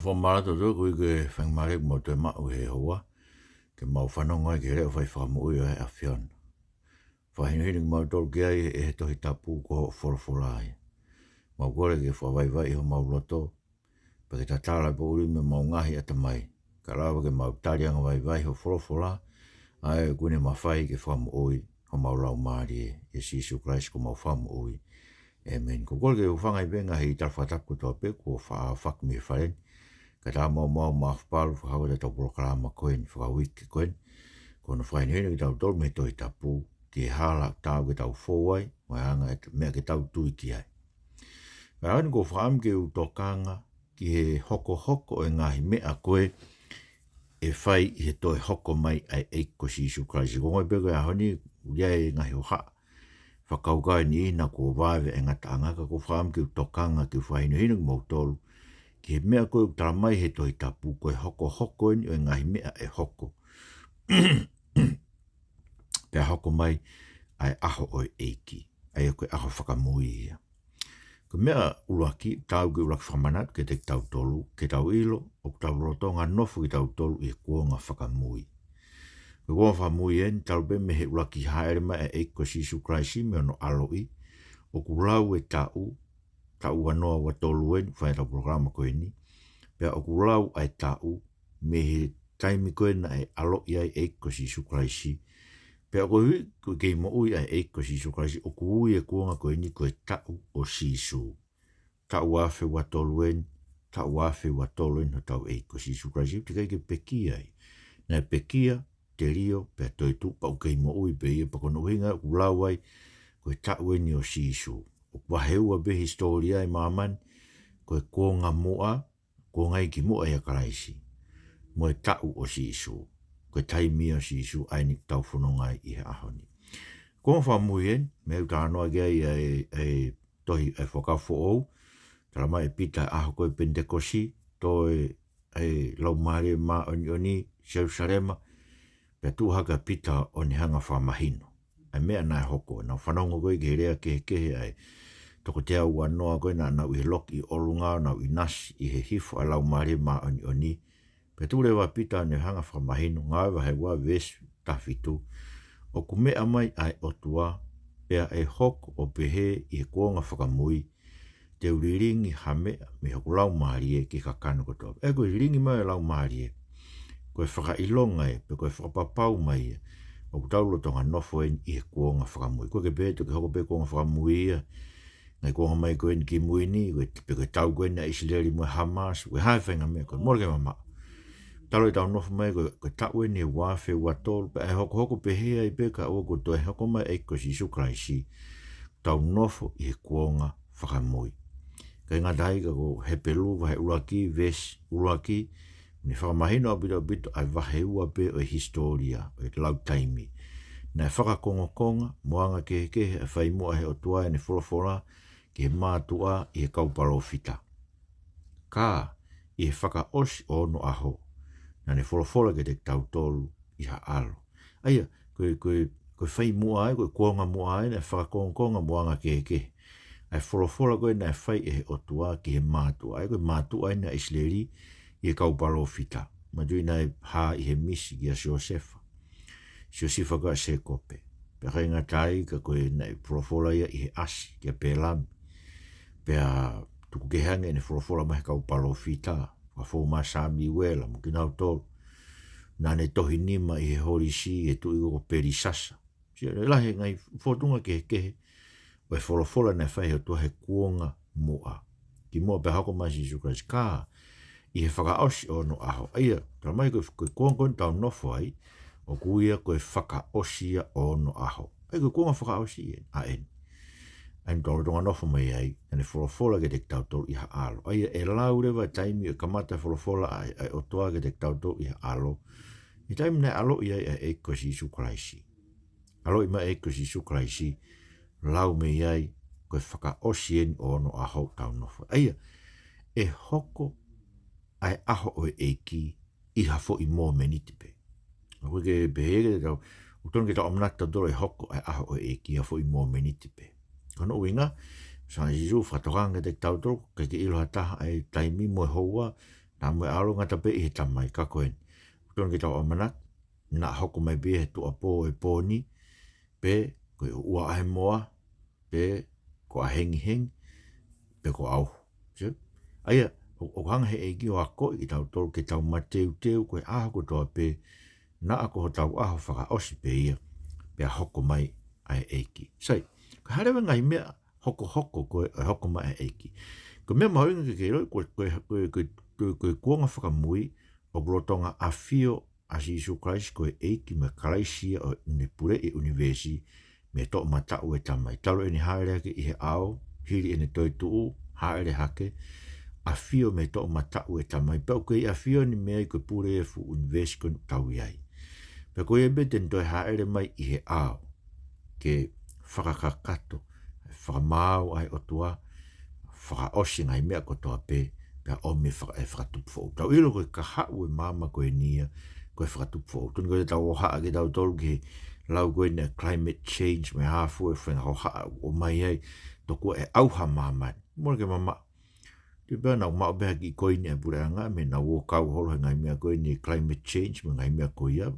Formato do que fang mare mo te ma o he hoa ke mau whanonga ke reo whai whamui o he a whion. Whahinhiring mau tol ke ai e he Tohitapu ko ho whorowhorai. Mau kore ke whawaiwai ho mau loto, pa ke tatala po uri me mau ngahi ata mai. Ka rawa ke mau tarianga waiwai ho whorowhora, ai kune mawhai ke whamui ho mau lau maari e Sisu Christ ko mau whamui. Amen. Ko kore ke whangai venga hei tarwhatapu toa pe ko whakmi wharen. Ka tā mau mawhparu whakawa te tau proklama koen, whakawiki koen, kono whainhene ki tau tol me Tohitapu, ki e hala tau ki tau fōwai, mai anga e mea ki tau tui ki ai. Ka hane ko whaam ke u tokanga, ki he Hokohoko e ngāhi mea koe, e whai i he Toehokomai ai eiko Sisu Christ. Ko ngoi peko e honi, uria e ngahi o haa, whakaukai ni ina ko vāwe e ngata angaka, ko whaam ke u tokanga ki whainhene ki mau tolu, ki he mea koe utara mai he Tohitapu, koe hoko ni o ngahi mea e hoko. Pea hoko mai ai aho o eiki, ai koe aho whakamui ia. Ko mea uruaki, tau ke uraki whamanat, ke te tau tolu, ke tau ilo, o tau rotonga nofu ki tau tolu i kuonga whakamui. Ko kuonga whakamui en, tau be me he uraki haere mai e eiko Sisu Christ me ono aloi, o kulau e tau wanoa wa tolu en, whae tau programa koe ni, pea o kulau ai tau, me he taimi koe na e aloi ai eiko Sisu Christ, pea koe hui, koe kei mo ui ai eiko Sisu Christ, o kuui e kuonga koe ni koe tau o Sisu. Tau afe wa tolu en, tau afe wa tolu en, tau eiko Sisu Christ, te kai ke pekia ai. Na pekia, te rio, pea toi tu, pau kei mo ui, pe ia, pa kono hinga, kulau ai, koe tau eni o Sisu. O waheua be historia e maman, koe kuonga mua, kuonga i ki mua ia karaisi. Moe tau o Sisu. Koe taimi o Sisu, ainik tau whanongai i he ahoni. Kuonga whamui en, me u tānoa gea i tohi e whakawho ou, tarama e pita aho koe Pentekosi, toi e lau maare ma oni, Jerusalema, pia tūhaka pita o ni hanga whamahino. Ai mea nai hoko, na whanonga koe ke rea kehe ai, toko te au anoa koe na nau i loki i olunga, nau i nasi i he hifo a lau maare ma oni, pe tūre wa pita ne hanga whamahino, ngā wa hei wā vesu tawhitu, o ku mea mai ai otua, pea e hoko o pehe i he kuonga whakamui, te uriringi ha mea me hoku lau maare ki kakano kotoa. E koe ringi mai lau maare, koe whakailonga e, pe koe whakapapau mai e, o ku taulo tonga nofo en i he kuonga whakamui. Koe ke peto ke hoko pe kuonga whakamui ia, ngai kuonga mai koe ni ki muini, pe koe tau koe na Israeli mo Hamas, koe hae whainga mea koe, mora ke mama. Talo i tau nofo mai koe tau e ni wafe watol, pe e hoko pehea i peka o ko Toehokomai eiko Sisu Christ, tau nofo i he kuonga whakamui. Kai ngā taika ko he pelu, wahe uraki, ves, uraki, ni whakamahino a bito ai wahe ua pe o historia, o e lau taimi. Nai whakakonga, moanga kehe, e whaimua he o tuai ni wholawhola, ki he mātua i he kauparofita. Ka, i he whakaosi o no aho, na ni wholawhola ke te tautolu i ha alo. Aia, koe whaimua ai, koe kuonga mua ai, nai whakakonga moanga kehe. Ai wholawhola koe nai whai e he otua ki he mātua. Ai koe mātua ai na Israeli i he kauparofita. Matui nai hā i he misi ki a Siosefa. Siosefa koe a sekope. Pea kai ngā tai ka koe nai wholawhola ia i he asi ki a Pelami. Pea tuku ke hange ni wholawhola mai kauparofita. Ka fō mā sāmi wela mo ki nau tolu. Nā ne tohi nima i he horisi e tu i ko perisasa. Sia lahe ngai whotunga kehe. O e wholawhola nei whai o tua he kuonga mua. Ki mua pe hako mai Sisu Christ ka, i he whakaosi o no aho. Aia, tara mai koe kuonga koe tau nofo ai, o kuia koe whakaosia o no aho. Ai koe kuonga whakaosi en, a en. Ai tōru tonga nofo mai ai, ane wholawhola ke te tau tolu i ha alo. Aia, e lau rewa taimi e kamata wholawhola ai o tua ke te tau tolu i ha alo. I taimi nei alo i ai e eiko Sisu Christ. Alo i mai eiko Sisu Christ, lau me iai koe whakaosien o no aho tau nofo. Aia, e hoko ai aho o eiki i hafo i mō menitipe. Koe ke behege tau, utono ke tau amnata doro e hoko ai aho o eiki i hafo i mō menitipe. Kono uinga, sa Sisu whatokanga te tau doro, ke ilo hataha ai taimi mo e hoa, Nā mui alo ngata pe i he tamai ka koen. Tōna ki tau amanak, nā Hokomai pe he tu apo e pōni, pe koe ua ahe moa, pe ko a hengi, pe ko au. Aia, o hanga he eiki o ako i tau tolu ke tau mateu koe aho ko toa pe, nā ako ho tau aho whaka osi pe ia, pe a Hokomai ai eiki. Sai, ko harewa ngai mea Hokohoko koe Hokomai ai eiki. Ko mea mahoinga ke keiroi, koe kuonga whakamui, o kurotonga a fio a Sisu Christ koe eiki me karaisia o Unipure i Universi, me to matau e tamai. Talo eni haere ke i he ao, hiri ene toi tuu, haere hake, a fio me to matau e tamai. Pau koe a fio ni mea i koe pure e fu Universi koe tau iai. Pau koe ebe ten toi haere mai i he ao, ke whakakakato, whakamau ai otua, whakaosi ngai mea ko toa pe, pia o me whakatupu fōu. Tau ilo koe kahau e mama koe nia, koe whakatupu fōu. Tuni koe tau ohaa ke tau tolu ki lau koe nea climate change, me hafu e whenga ohaa o mai ai, toko e auha mama. Mora ke mama, te pia nau mao beha ki koe nea pure anga, me nau o kau holo ngai mea koe nea climate change, me ngai mea koe ia.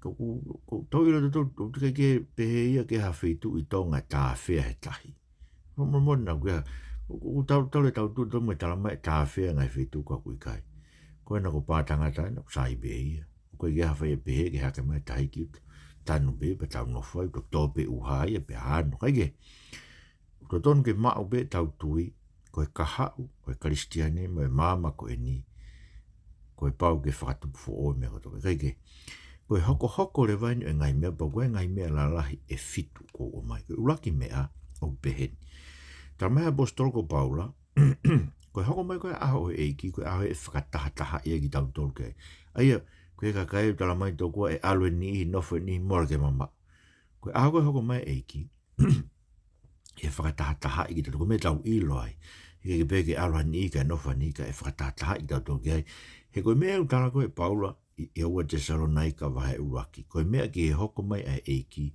Tau ilo tau tuke ke pehe ia ke hawhitu i tonga tā whea he tahi. Mora nau kia, tau le tau tu me tala mai tā whea ngai whitu ka kui kai. Koe na ko pātanga tai, na ko sai behe ia. Koe ke hawhia behe ke hake mai tahi ki tanu be, pe tau nofai, to tope uhai, pe hano. Kai ke, to tonu ke mao be tau tui, koe kahau, koe karistiane, me mama koe ni, koe pau ke whakatupu fo oi mea koto. Kai ke, koe hoko le vainu e ngai mea, pa koe ngai mea lalahi e fitu ko o mai. Koe ulaki mea o beheni. Tā mea bostolko paula, koe Hokomai koe aho e eiki, koe aho e whakataha ia ki tau tolu kei. Aia, koe kakai tala mai tō kua e alwe ni, nofo ni, mora ke mama. Koe aho koe Hokomai eiki, e whakataha i ki tau, koe me tau ilo ai. Ike ke peke alwa ni, ka nofo ni, ka e whakataha i tau tolu kei. He koe mea u tala koe paula, i aua te Salonaika wahe uaki. Koe mea ki e Hokomai ai eiki,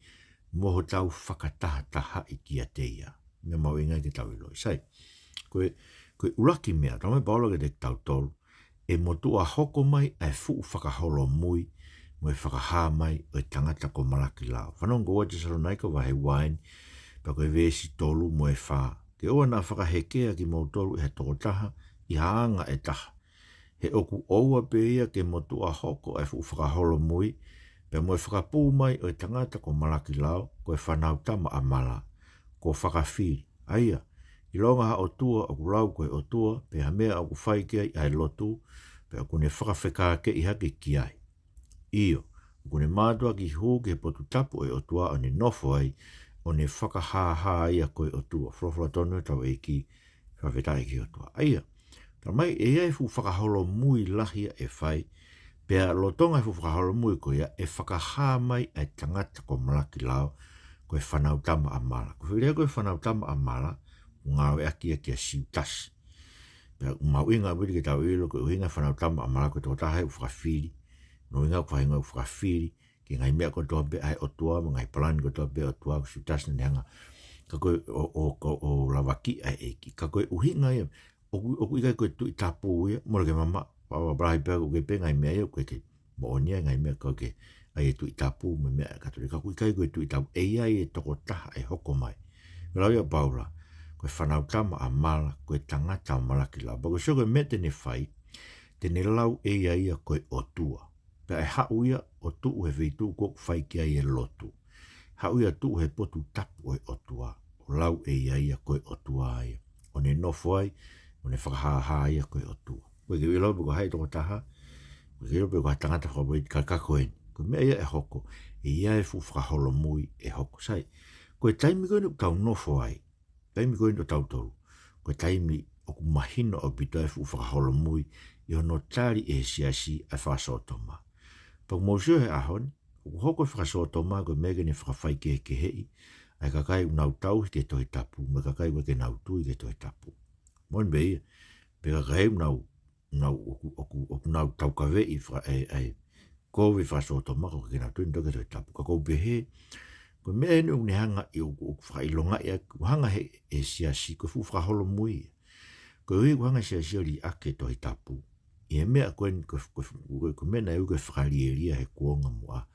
moho tau whakataha i ki a teia. Me mau ingai ke tau iloi. Sai, koe ulaki mea, tau mai paula ke te tau tolu, e motu a Hokomai ai fuu whakaholo mui, mo e whakaha mai o e tangata ko malaki lao. Whanong ko te Salonaika wahe wain, pa koe vesi tolu mo e wha. Ke oa na whakahekea ki mau tolu e he tokotaha, i haanga e taha. He oku oua pe ia ke motu a Hoko ai fuu whakaholo mui, pe mo e whakapū mai o e tangata ko malaki lao, ko e whanau tama a mala. Ko whakawhiri, aia, i longa ha o tua o kurau koe o tua, pe ha mea o kuwhai kia i ai lotu, pe o kune whakawheka ke i hake ki ai. Io, o kune mātua ki hū ke potu tapu e o tua o ne nofo ai, o ne whakahaha ia koe o tua, whrofla tonu tau e ki, whawhetai ki o tua. Aia, ta mai e ai fu whakaholo mui lahia e whai, pe a lotonga fu whakaholo mui koe ia, e whakaha mai ai tangata ko malaki lao, koe whanau tama a mala. Ko whirea koe whanau tama a mala, ngāwe aki a siutasi. Pea mau inga wiri ke tau ilo, koe uhinga whanau tama a mala, koe tō tahai u whakawhiri, no inga u whahinga u whakawhiri, ke ngai mea koe tō be ai o tua, ngai palani koe tō be o tua, siutasi na neanga, ka koe o lawaki ai eiki. Ka koe uhinga ia, oku ikai koe Tohitapu ia, mora ke mama, pawa brahi pea koe pe ngai mea ia, koe ke moonia ngai mea koe ke ai e Tohitapu me mea katore. Ka kui kai koe Tohitapu, e ai e toko taha e Hokomai. Lau ia paula, koe whanau tama a mala, koe tangata a malaki lau. Pako sio koe me tene whai, tene lau e ia koe o tua. Pea e hau ia o tuu he veitu kok whai ki ai e lotu. Hau ia tuu he potu tapu e o tua. O lau e ia koe o tua ai. O ne nofo ai, o ne whakahaha ia koe o tua. Koe ke ilau pako hai toko taha, koe ke ilau pako tangata whawait kakakoeni. Ko mea ia e hoko, e ia e fu whakaholo mui e hoko. Sai, koe taimi koe nuk tau nofo ai, taimi koe nuk tau toru, koe taimi oku mahino o pito e fu whakaholo mui, i hono tari e siasi a whasotoma. Pag mōsio he ahon, oku hoko e whakasotoma koe mega ni whakawhai ke hei, ai kakai unau tau ke Tohitapu, me kakai ke nau tui ke Tohitapu. Mon beia, pe kakai unau tau kawe i ai, kowe whasoto mako ke nga tuin toke Tohitapu. Ka kou behe, koe mea enu ne hanga i o whailonga ia, hanga he e siasi, koe fu whakaholo mui. Koe hui hanga siasi o li ake Tohitapu, I mea koe mea na koe whakarieria he kuonga mua.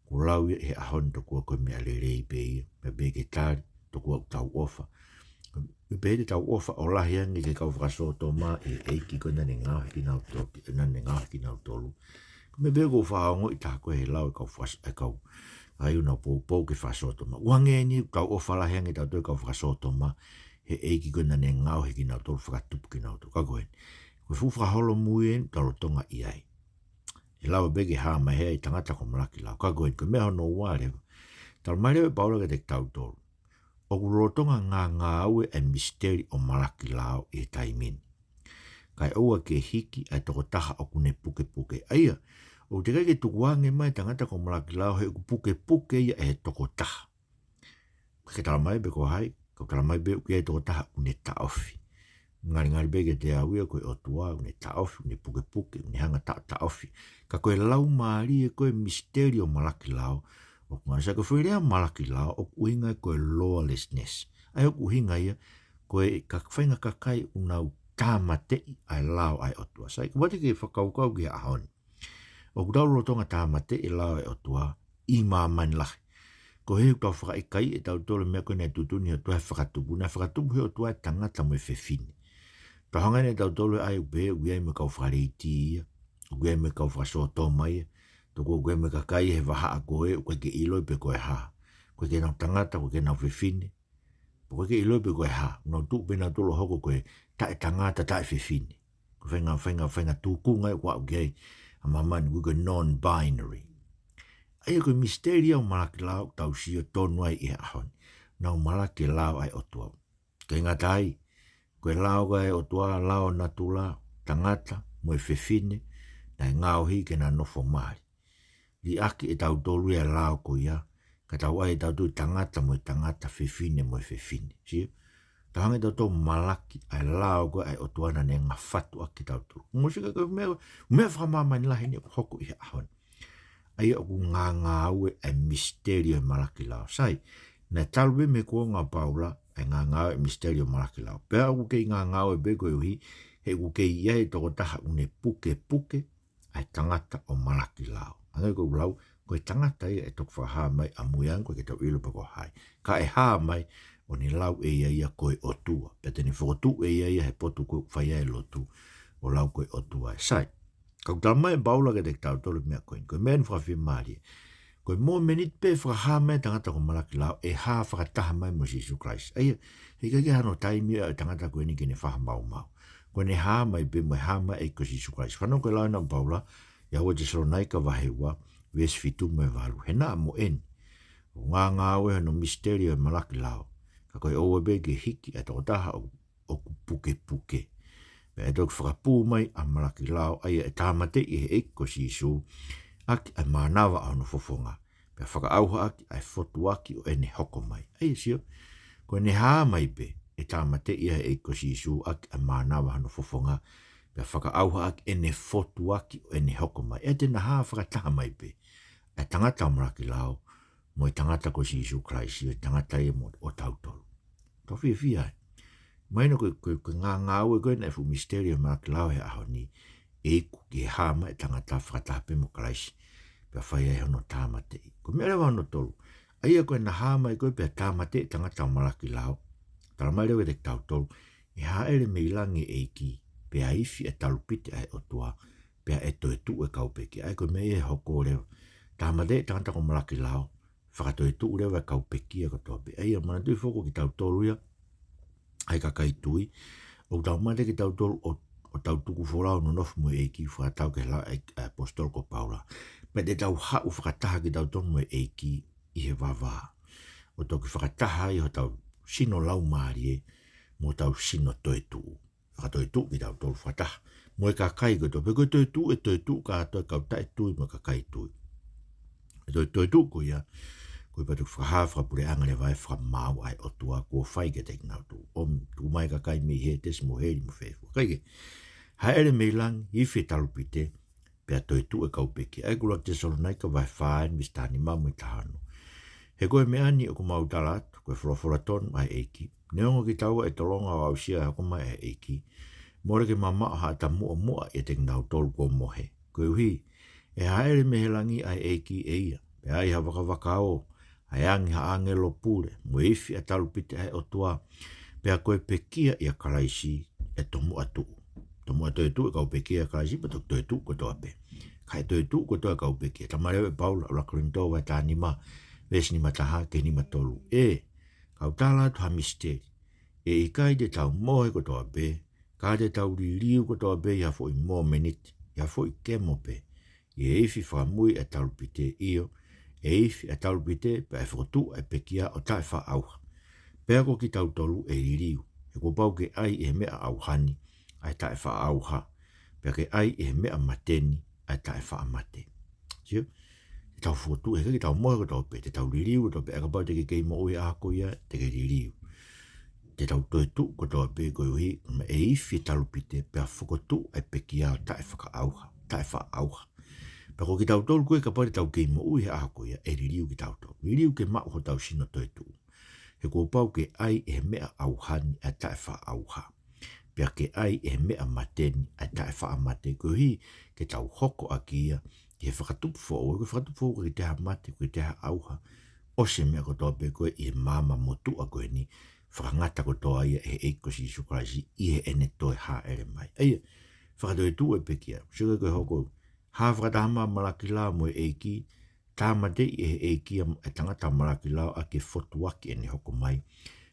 Ko lau he ahon to kua koe mea lerei pe ia. Pe be ke tari to kua tau ofa. Pe tau ofa o lahi angi ke kau whakasoto ma e eiki koe nane ngāhi ki nau tolu. Nane ngāhi ki nau tolu. Me be ko whaongo I tā koe he lau e kau ai una pou ke whasoto ma. Wange ni kau ofa lahi angi tau toi kau whakasoto ma he eiki koe nane ngāhi ki nau tolu whakatupu ki nau tolu. Kakoen. Koe fuwha holo mui en talo tonga I ai. E lau bege haa mai hea I tangata ko malaki lau. Kakoen, koe mea hono wale. Talo mai lewe paula ke te tau tolu. O kurotonga ngā aue e misteri o malaki lau I taimini. Kai oua ke hiki ai toko taha o kune puke puke. Aia, o te kai ke tukuange mai tangata ko malaki lau he puke puke ia e toko taha. Ke tala mai be ko hai, ko tala mai be uke e toko taha kune taofi. Ngari bege te awia koe o tua, une taofi, une puke puke, une hanga taofi. Ka koe lau maari e koe misteri o malaki lau. O kungana sa koe whuirea malaki lau, o kuhinga koe lawlessness. Ai o kuhinga ia, koe ka whainga kakai unau tāmatei ai lau ai o tua. Sai, wate ke whakaukau ki ahon. O kutauro tonga tāmatei lau ai o tua, I māmani lahi. Ko he tau whakaikai e tau tole mea koe nei tutuni o tua he whakatupu. Nā whakatupu he o tua e tangata mo e whewhine. Ta hanga nei tau tolu ai ube, uiai me kau whareiti ia, uiai me kau whasoto mai, toko uiai me kakai he waha a koe, koe ke iloi pe koe ha. Koe ke nau tangata, koe ke nau whewhine, koe ke iloi pe koe ha. Nau tuk pe nau tolo hoko koe, ta e tangata, ta e whewhine. Koe whainga tūkunga e kua uiai, a mamani, koe non-binary. Ai koe misteria o malaki lau, tau sio tonu ai I ahon. Nau malaki lau ai otua. Kei ngatai, koe lau kai o tua lau natula, tangata, mo e whewhine, na ngāohi ke na nofo maari. Li aki e tau tolu e lau ko ia, ka tau ai e tau tui tangata mo e tangata whewhine mo e whewhine. Sio? Ta hangi tau tau malaki ai lau ko ai o tua na ne ngā whatu aki tau tolu. Musika koe mea whamamani lahi ni hoko I ahon. Ai o ku ngā ue e misterio e malaki lau. Sai, na talwe me kua ngā paula, e ngā e misterio malaki lau. Pea ku kei ngā e beko uhi, he ku kei iai toko taha une puke puke, ai tangata o malaki lau. Angai ko lau, koe tangata ia e toko whaha mai a muiang koe ke tau ilu pa ko hai. Ka e haa mai, o ni lau e ia koe o tua. Pea teni whokotu e ia he potu koe whaia e lotu, o lau koe o tua e sai. Kau tala mai baula ke te tau tolu mea koe, koe mea ni whakawhi maari. Koe mō menit pe whakaha mai tangata ko malaki lau, e haa whakataha mai mo Sisu Christ. Aia, he kake hano taimi e tangata koe ni kene whaha mau mau. Koe ne haa mai pe mo haa mai e ko Sisu Christ. Whanau koe lau na baula, ia hua te Salonaika wahewa, ves fitu me walu. He naa mo eni. O ngā ue no misterio e malaki lau. Ka koe oua be ke hiki e toko taha o puke puke. E tōk whakapū mai a malaki lau, aia e tāmate I he eiko Sisu, aki ai mānawa au no fofonga. Pea whakaauha aki ai fotu aki o ene Hokohomai. Aia sio, ko ne haa mai pe, e tāmate I he eiko Sisu, aki ai mānawa au no fofonga. Pea whakaauha aki ene fotu aki o ene Hokohomai. E tēnā haa whakataha mai pe, e tangata o malaki lau, mo I tangata ko Sisu Christ, I tangata I mo o tautolu. Tōwhia whia ai. Maina koe ngā ue koe nei fu misterio malaki lau he aho ni eiku ki he hama e tangata whakatape mo Christ pia whai ai hono tāmate. Ko mea rewa hono tolu. Aia koe na hama koe pia tāmate e tangata o malaki lau. Tala mai rewa te tau tolu. E haere me ilangi eiki pia ifi e talupite ai o tua pia e toe tu e kaupeki. Ai koe mea e hoko rewa. Tāmate e tangata o malaki lau. Whakatoe tu rewa e kaupeki e kotoa pe. Aia mana tui foko ki tau tolu ia. Ai ka kai tui, o tau mate ki tau tolu o tau tuku whorau no nofu mo eiki whakatau ke la apostol ko Paula. Me te tau hau whakataha ki tau tonu mo eiki I he wawa. O tau ki whakataha I ho tau sino lau maari e, mo tau sino toe tuu. Whakatoe tuu ki tau tolu whakataha. Mo e ka kai koto, pe koe toe tuu ka atoe kau tae tui mo ka kai tui. E toe tuu ko ia, koe patu whakaha whakapure angare vai whakamau ai o tua kua whai ke teki nau tu. O tu mai ka kai mi he tes mo heri mo whewhu. Kaike, haere me lang I whi talupite, pia toi tu e kaupeki. Ai kula te Salonaika vai whaen mis tāni mamu I tahano. He koe me ani o ku mau talat, koe whorofora ton mai eiki. Neongo ki taua e tolonga o ausia Hokohomai e eiki. Mōre ke mama ha ta mua e te ngau tolu ko mohe. Ko hui, e haere mehelangi ai eiki e ia. Pe ai ha waka o, ai angi ha angelo pure, mo ifi a talupite ai o tua, pe a koe pekia i a karaisi e tomu atu. Tomu atu e tu e kau pekia a karaisi, pa tok toi tu ko toa pe. Kai toi tu ko toa kau pekia. Ta mareo e paula, ula korinto vai ta nima, ves nima taha ke nima tolu. Kau tala tu ha misteri. E i kai de tau mohe ko toa pe, ka de tau liu ko toa pe, ia fo i mo meniti, ia fo i kemo pe. Ie ifi whamui e talupite io, e ifi e talupite pe e whakotu e pekia o tae wha auha. Pea ko ki tau tolu e iriu, e ko pau ke ai e mea auhani, ai tae wha auha, pea ke ai e mea mateni, ai tae wha amate. Sio? Te tau whakotu e ke tau moe ko tau pe, te tau ririu ko tau pe, e ka pau te ke kei mo ui ahako ia, te ke ririu. Te tau toi tu ko tau pe ko iuhi, e ifi talupite, pea whakotu e pekia o tae whaka auha, tae wha auha. Pako ki tau tolu koe ka pare tau kei mo ui ha ako ia e ririu ki tau tolu. Ririu ke mau ho tau sino toi tu. He ko pau ke ai e mea auhani a tae wha auha. Pea ke ai e mea mateni a tae wha amate. Ko hi ke tau hoko a kia ke whakatupu fo o. Ko whakatupu fo ke te ha mate, ko te ha auha. O se mea ko toa pe koe i mama motu a koe ni. Whakangata ko toa ia e eiko si sukarasi i he ene Toeha'ele mai. Eia, whakatoi tu e pekia. Sika koe hoko Hawhakatahama malaki lao mo e eiki, tāmate e eiki e tangata malaki lao a ke fotuaki e ni Hokohoko.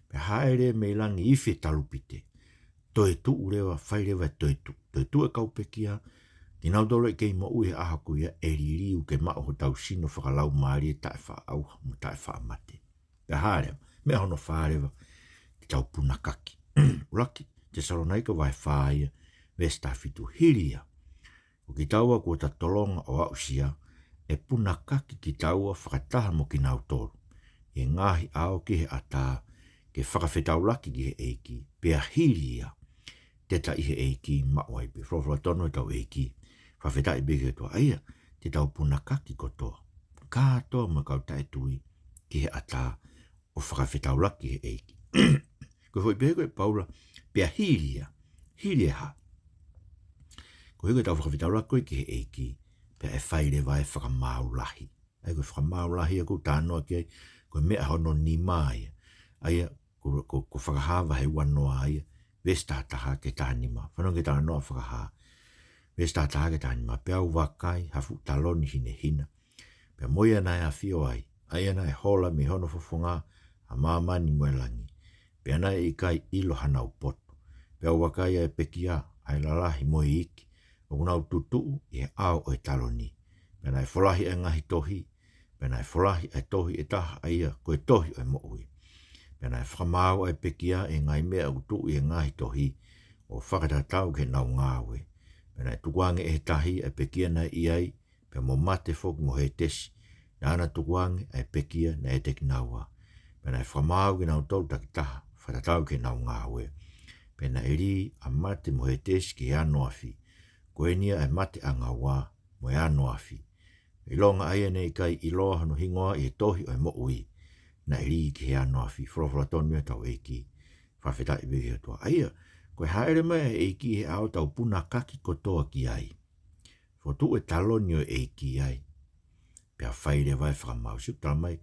Pe haere me langi iwhi talupite. Toe tu urewa, whairewa toe tu. Toe tu e kaupekia, ki nautolo e kei mo ui ahaku ia e ririu ke mao ho tau sino whakalau maari e tae wha auha, mo tae wha amate. Pe haere, me hono wharewa, ki tau punakaki. Uraki, te Salonaika vai whaia, vesta fitu hiria. O ki taua kua ta tolonga o ausia, e puna kaki ki taua whakataha mo ki nau tolu. E ngāhi ao kihe ata, ke whakawhetau laki ki he eiki, pea hiria, te ta ihe eiki mawai pe. Whawhara tono e tau eiki, whawhetai beke toa aia, te tau puna kaki kotoa. Ka toa ma kau tae tui, ki he ata, o whakawhetau laki he eiki. Ko hoi beko e paula, pea hiria, hiria ha. Ko hiko tau whakawhitau koe ki he eiki, pia e whaire vai whakamaulahi. Ai koe whakamaulahi a ko tānoa ki ai, koe mea hono ni mai. Aia, ko whakahawa he wanoa aia, vestataha ke tānima. Whanau ke tānoa whakaha. Vestataha ke tānima, pia u wakai, hafu taloni hine hina. Pia moia nai a whio ai, aia nai hola me hono whafunga, a mamani mwelangi. Pia nai i kai ilo hanau poto. Pia u wakai e pekia, ai lalahi moi iki. O kunau tutu i au o e taloni. Pena e wholahi e ngahi tohi. Pena e wholahi e tohi e taha aia koe tohi o e moui. Pena e whamau e pekia e ngai mea utu i e ngahi tohi. O whakatatau ke nau ngāwe. Pena e tukuange e tahi e pekia na i ai. Pena mo mate fok mo he tesi. Na ana tukuange e pekia na e teki naua. Pena e whamau ke nau tolu takitaha. Whakatatau ke nau ngāwe. Pena e ri a mate mo he tesi ki anu afi. Koe nia e mate anga wā, mo e anu afi. I longa aia nei kai i loa hano hingoa i e tohi o e mo ui. Na i rii ki he anu afi, whorowhora tonu e tau eiki. Whawheta i wehe toa. Aia, koe haere mai e eiki he ao tau puna kaki kotoa ki ai. Whotu e taloni o eiki ai. Pea whaire vai whakamau. Siu tala mai,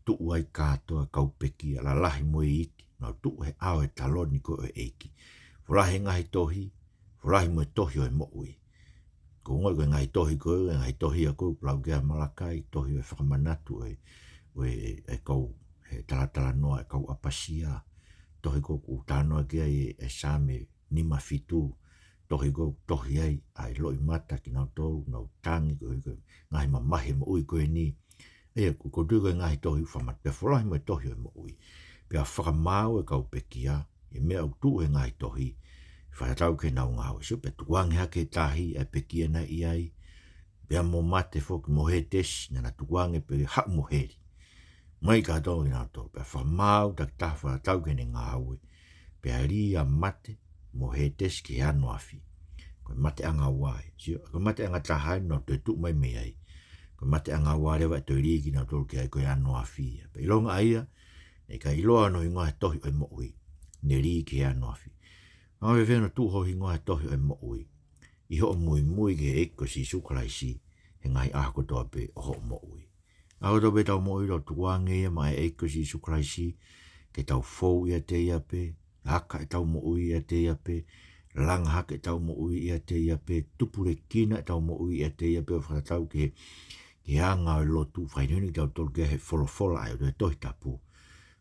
tuu ai kātoa kaupeki ala lahi mo i iti. Nau tuu he ao e taloni ko o eiki. Wholahi ngahi tohi, Wholahi mo e tohi o e moui. Ko ngoi koe ngai tohi koe, ngai tohi a koe, plau kea malakai, tohi o e whakamanatu e kou, he Talanoa, e kou apasia, tohi ko ku tānoa kia e same nima fitu, tohi ko tohi ai, ai loi mata ki nau tolu, nau tangi koe, ngai mamahi mo ui koe ni. Ea, ko tui koe ngai tohi whamat, pia wholahi mo e tohi o e moui. Pia whakamau e kau pekia, e mea utu e ngai tohi, whakatau ke nau ngāwe. So, pe tukuange hake tahi e pekia na i ai. Pea mo mate fok mo he tesi, nana tukuange pe hak mo heri. Mai ka tau ki nau tolu. Pea whamau tak taha whakatau ke ne ngāwe. Pea ri a mate mo he tesi ki anu afi. Koe mate anga wai. So, koe mate anga tahai no te tuk mai me ai. Koe mate anga wai rewa e toi ri ki nau tolu ki ai koe anu afi. Pe ilonga aia, ne ka iloa no ingoa he tohi o i mo ui. Ne ri ki anu afi. Ngā wewena tūho hingoa he tohi o mo ui. I ho mui ke eko Sisu kalaisi, he ngai aha kotoa pe o ho mo ui. Ako tau pe tau mo ui tau tuange ia mai eko Sisu kalaisi, ke tau fou ia te ia pe, haka e tau mo ui ia te ia pe, langa haka e tau mo ui ia te ia pe, tupure kina e tau mo ui ia te ia pe, o whakatau ke anga o lotu, whainuni tau tolu ke he wholofola ai o te Tohitapu,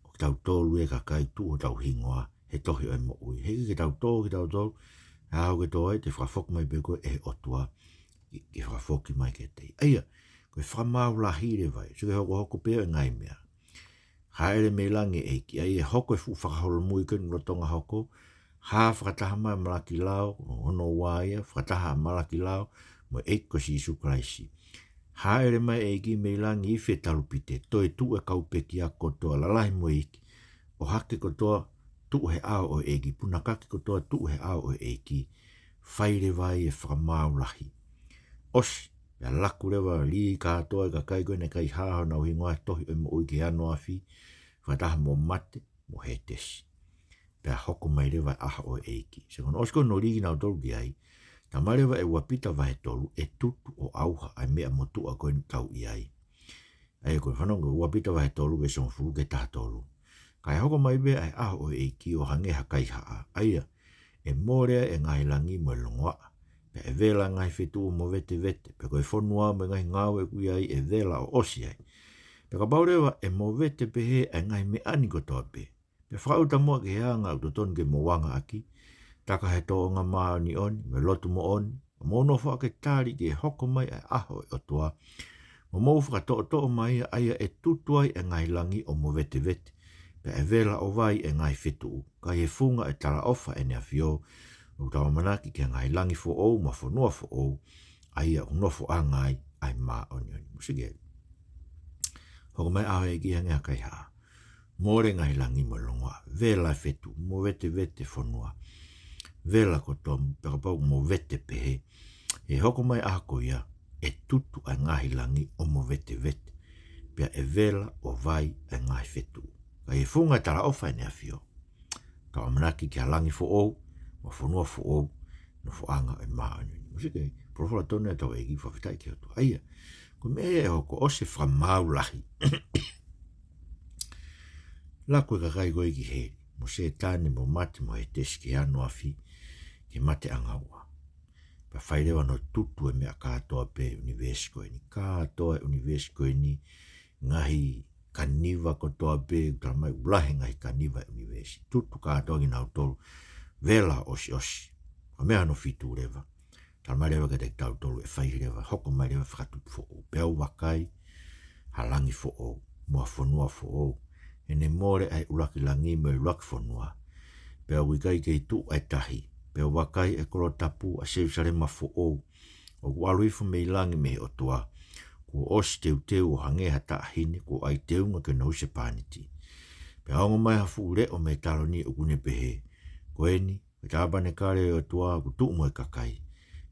o tau tolu e kakai tu o tau hingoa, he tohi o mo ui. Heki ke tau tolu, hau ke toa te whafokumai pe koe e otua, ke whafoki mai ke te. Aia, koe whamau la hire vai, so ke Hokohoko peo e ngai mea. Haere me langi eiki, ai e hoko e fu whakaholo mui kenu rotonga hoko, ha whakataha mai malaki lao, ono waia, whakataha malaki lao, mo eiko Sisu Kalaisi. Haere mai eiki me langi I whe talupite, toi tu e kaupeki a kotoa lalahi mo eiki, o hake kotoa tu he ao o eiki, punakaki kotoa tu he ao o eiki, whaire vai e whakamau lahi. Osi, ya laku rewa li katoa e kakai koe ne kai haho nau hingoa tohi o mo ui ke anu awhi, whataha mo mate, mo he tesi. Pea hoko mai rewa aha o eiki. Se kono osko no rigi nau tolu ki ai, ta marewa e wapita vahe tolu e tutu o auha ai mea motu a koe tau I ai. Ai koe whanongo wapita vahe tolu ke son furu ke taha tolu. Kai hoko mai bea ai aha o eiki o hange hakai haa. Aia, e morea e ngai langi mo longoa. Pe e vela ngai whetu o mo vete vete. Pe koe whonua me ngai ngau e kui ai e vela o osi ai. Pe ka baurewa e mo vete pe he e ngai me ani kotoa pe. Pe whauta mua ke hea ngau toton ke mo wanga aki. Taka he tō ngā maa ni oni, me lotu mo oni. Mo no whaka tāri ke hoko mai ai aho e otoa. Mo mou whaka tō mai aia e tutuai e ngai langi o mo vete vete. Pe e vela o vai e ngai whetu. Ka he funga e tala ofa e nea whio. O tawa manaki ke ngai langi fo ou, ma fo noa fo ou. Aia unofo a ngai ai maa oni oni. Musige. Hoko mai aho e ki hange kai haa. More ngai langi mo longoa. Vela whetu, mo vete vete fo noa. Vela kotoa pekapau mo vete pehe. E hoko mai ako ia e tutu a ngahi langi o mo vete vete. Pea e vela o vai a ngahi whetu. Ka e funga tala ofa e nea whio. Ka manaki ki langi fo ou, ma whanua fo ou, no fo anga e maa anu. Musike, profola tonu e tau egi whawhitai ki hotu. Aia, ko mea e hoko o se whamau lahi. Lako e kakai koe ki heri. Mo se tāne mo mate mo he teski anu awhi. Ke mate angaua. Pa whairewa no tutu e mea kātoa pe universi koe ni. Kātoa e universi koe ni ngahi kaniva kotoa pe, tala mai ulahe ngahi kaniva e universi. Tutu kātoa ki nau tolu, vela osi osi. Ka mea no fitu rewa. Tala mai rewa ka te tau tolu e whairewa, hoko mai rewa whakatupu fo ou. Pea wakai, halangi fo ou, mua whanua fo ou. E ne more ai uraki langi me uraki whanua. Pea wikai kei tu ai tahi. Pea wakai e kolo tapu a seusare ma fo ou. O kualuifu me ilangi me o toa. Ko osi teu o hange hata ahine ko ai teunga ke no se paniti. Pea ongo mai hafu ure o me talo ni ukune pehe. Ko eni, ke tāpane kare o toa ku tu mo e kakai.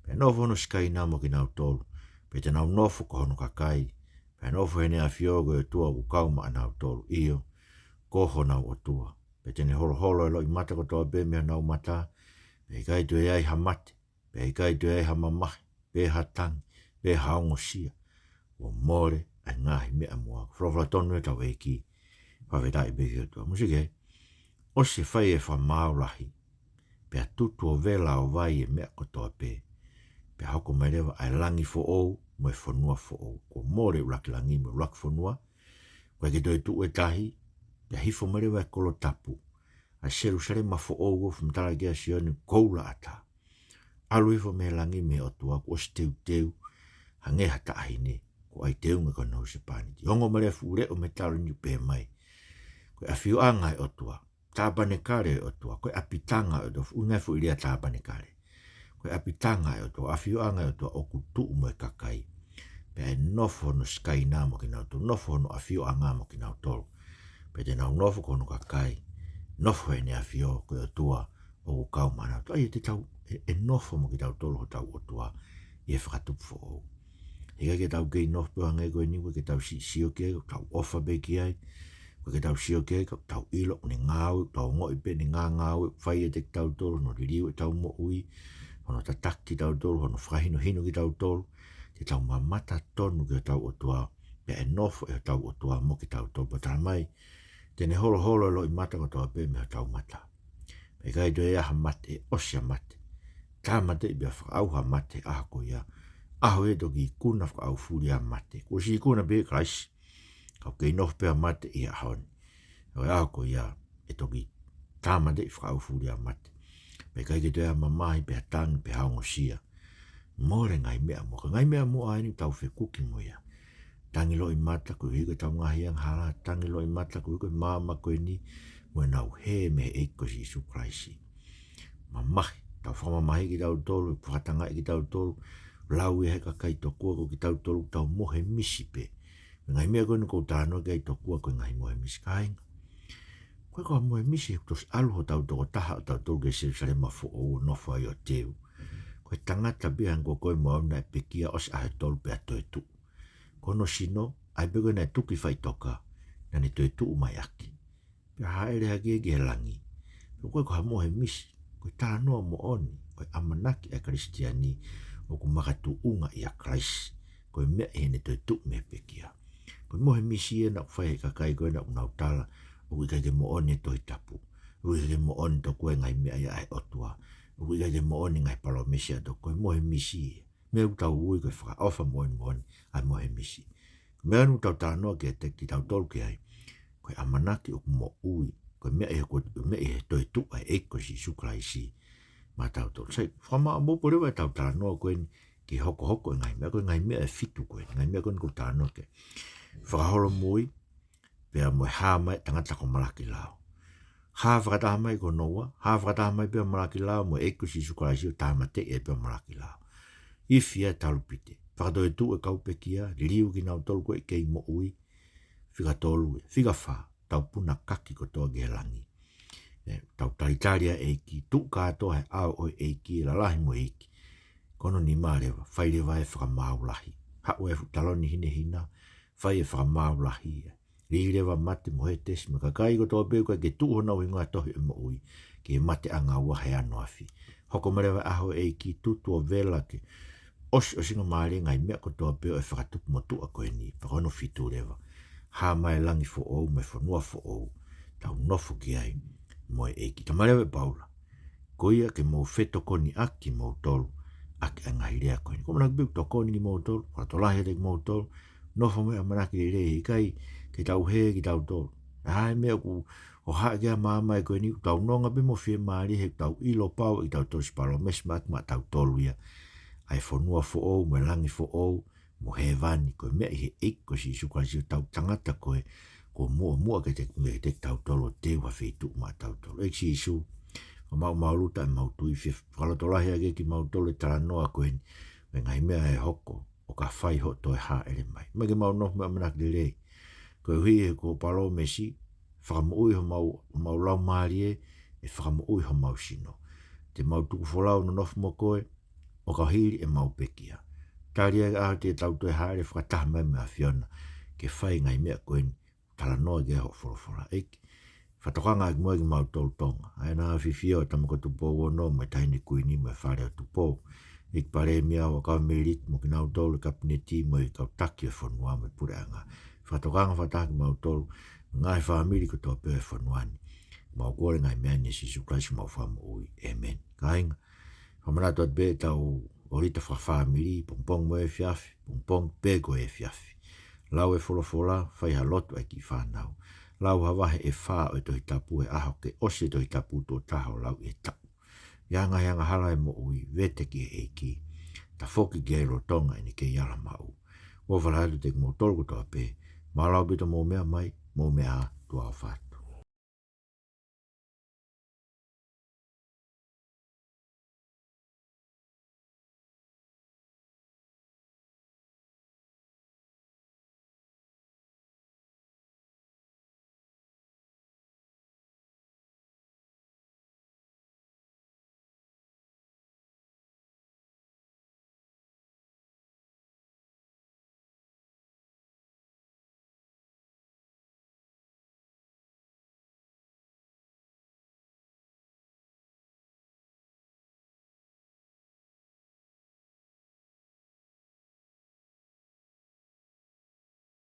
Pea nofo no skai namo ki nau tolu. Pea te nau nofo ko hono kakai. Pea nofo hene a fiogo e toa ku kauma a nau tolu. Iyo, koho nau o toa. Pea tene holo holo e lo I mata ko toa be mea nau mata. Pea I kai tu e ai ha mate. Pea I kai tu e ai ha mamahi. Pea ha tangi. Pea haongo sia. O more ai ngahi mea mua. Frofla tonu e tau eki. Whawedai behi o toa. Musike, o se whai e whamau lahi. Pea tutu o vela o vai e mea kotoa pe. Pea hoko mai rewa ai langi fo ou, mo e whanua fo ou. Ko more uraki langi mo uraki whanua. Koe ke toi tu e tahi, pea hifo mai rewa e kolo tapu. Ai seru sare ma fo ou gofu mtala kia sioni koula ata. Alu hifo me langi me o tua, ko os teu, hange hata ahine. Ko ai teunga ko nau se paniti. Hongo marea fure o me talo ni pe mai. Koe a whiu angai o tua. Tāpane kare o tua. Koe apitanga o tua. Ungai fu iria tāpane kare. Koe apitanga o tua. A whiu angai o tua. O kutu mo e kakai. Pea e nofo no skai namo ki nau tolu. Nofo no a whiu angamo ki nau tolu. Pea te nau nofo kono kakai. Nofo e ne a whiu koe o tua. O kukau mana. Ai te tau. E nofo mo ki tau tolu ho tau o tua. I e whakatupu fo o. Hika ke tau kei nofu hangai koe niwe ke tau si sio ke, tau ofa be ki ai. Ko ke tau sio ke ka tau ilo ni ngau tau ngoi pe ni ngau fai te tau tolu no liu tau mo ui ono tataki tau tolu ono frahino hino ki tau tolu te tau mamata tonu ki tau otua pe enofo e tau otua mo ki tau tolu pa mai tene holo holo lo i mata ko tau pe me tau mata pe kai to ia ha mate osia mate ka mate i bia au ha mate a ko ia aho e toki kuna wha au furi a mate ko si kuna be krais ka ke no pe mate i a hon a ko ia e toki ka mate wha au furi a mate pe kai ke to ia mamai pe tang pe haungo sia more ngai mea mo ai ni tau fe kuki mo ia tangi lo i mata ko i tau ngaahi ang hala tangi lo i mata ko i mama ko ni mo nau he me e ko Sisu Kraisi mamahi tau whamamahi ki tau tolu whakatanga ki tau tolu lau e heka kai to kua ko ki tau tolu tau mohe misi pe ngai mea koe nuko tāno kai to kua ko ngai mohe misi kainga koe koe mohe misi tos alu ho tau toko taha tau tolu ke sere mafo o nofo ai o teu koe tangata bihan ko koe mo au na e pekia os ahe tolu pe ato e tu kono sino ai pego na tuki fai toka na ne to tu mai aki pe haere haki e langi pe koe ko mohe misi koe Talanoa mo oni koe amanaki a Kristiani o ku makatu unga i a Christ koe mea e ne to tu me pekia koe mohe misi e na fai ka kai koe na unau tala o ku ikaike mo oni Tohitapu o ku ikaike mo oni to koe ngai mea ia ai otua o ku ikaike mo oni ngai palomesia to koe mohe misi e mea utau ui koe whaka ofa mo oni ai mohe misi mea nu tau Talanoa ke te ki tau tolu ke ai koe amanaki o ku mo ui koe mea e toi tu ai eko Sisu Kraisi ma tau tolu sai whama mo pore wai tau Talanoa koe ki Hokohoko ngai mea e fitu koe ngai mea koe ko Talanoa ke whakaholo mui pea mo ha mai tangata ko malaki lao ha whakataha mai ko noa ha whakataha mai pea malaki lao mo eko Sisu Kraisi o tamate e pea malaki lao ifia talupite whakatoi tu e kaupekia liu ki nau tolu koe kei mo ui whika tolu whika wha tau puna kaki ko toa gelangi tau taitaria eiki tu katoa he au oi eiki la lahi mo eiki kono ni marewa whairewa e whakamaulahi hau e taloni hine hina whai e whakamaulahi rirewa mate mo he tesi me kakai ko toa peo ke tuho nau ingoa tohi e mo ui ke mate anga ua he anuafi hokomarewa aho eiki tutu o vela ke o singa maare ngai mea ko toa peo e whakatupu mo tua koe ni whakono fitu rewa ha mai langi fo ou me whanua fo ou tau nofo ki ai mo e eiki tamarewe paula koia ke mo feto koni aki mo tolu aki angai rea koe ni komana kibiu to koni ki mo tolu katolahi te ki mo tolu nofo mea manaki le rei kai ke tau he ki tau tolu hai mea ku o haa kia maamai koe ni tau nonga pe mo fie maari he tau ilo pau i tau tolu spalo mesmak ma tau tolu ia ai whanua fo ou, me langi fo ou, mo he vani, koe mea i he eiko Sisu Kraisi tau tangata koe, ko mua ke te tau tolo te wa whetu ma tau tolo. Eik Sisu, o mau mauluta e mautu i whif, whalatolahi ake ki mautolo e Talanoa koe ni, me ngai mea e hoko, o ka whai ho Toeha'ele mai. Mai ke mau nofu mea manak le rei, koe hui he ko palo mesi, whakamu ui ho mau lau maari e whakamu ui ho mau sino. Te mau tuku wholau no nofu mo koe, o ka hiri e mau pekia. Tāria e aho te tau Toeha'ele whakataha mai mea whiona ke whai ngai mea koe ni Talanoa ke ho whorofora. Eiki, whatokanga ki mua ki mau tolu tonga. Ai nā whiwhia o tamako tupo wono me taini kuini me whare o tupo. Eiki pare mea o kau merit mo ki nau tolu kapineti mo i kau taki e whanua me pure anga. Whatokanga whataha ki mau tolu ngai whamiri ko tō pēe whanuani. Mau kore ngai mea ni Sisu Kraisi mau whamu ui. Amen. Kainga. Whamanatua be tau orita whawhamiri, pongpong mo e fiafi, pongpong pego e fiafi. Lau e wholofola, whai ha lotu e ki whanau. Lau hawahe e wha o e Tohitapu e aho ke ose Tohitapu tō taho lau e tau. Yanga hala e mo ui, vete ki e ki. Ta whoki ke e rotonga e ni ke yala mau. Wawalhadu te mo tolku toa pe, ma lau bito mo mea mai, mo mea tua whatu.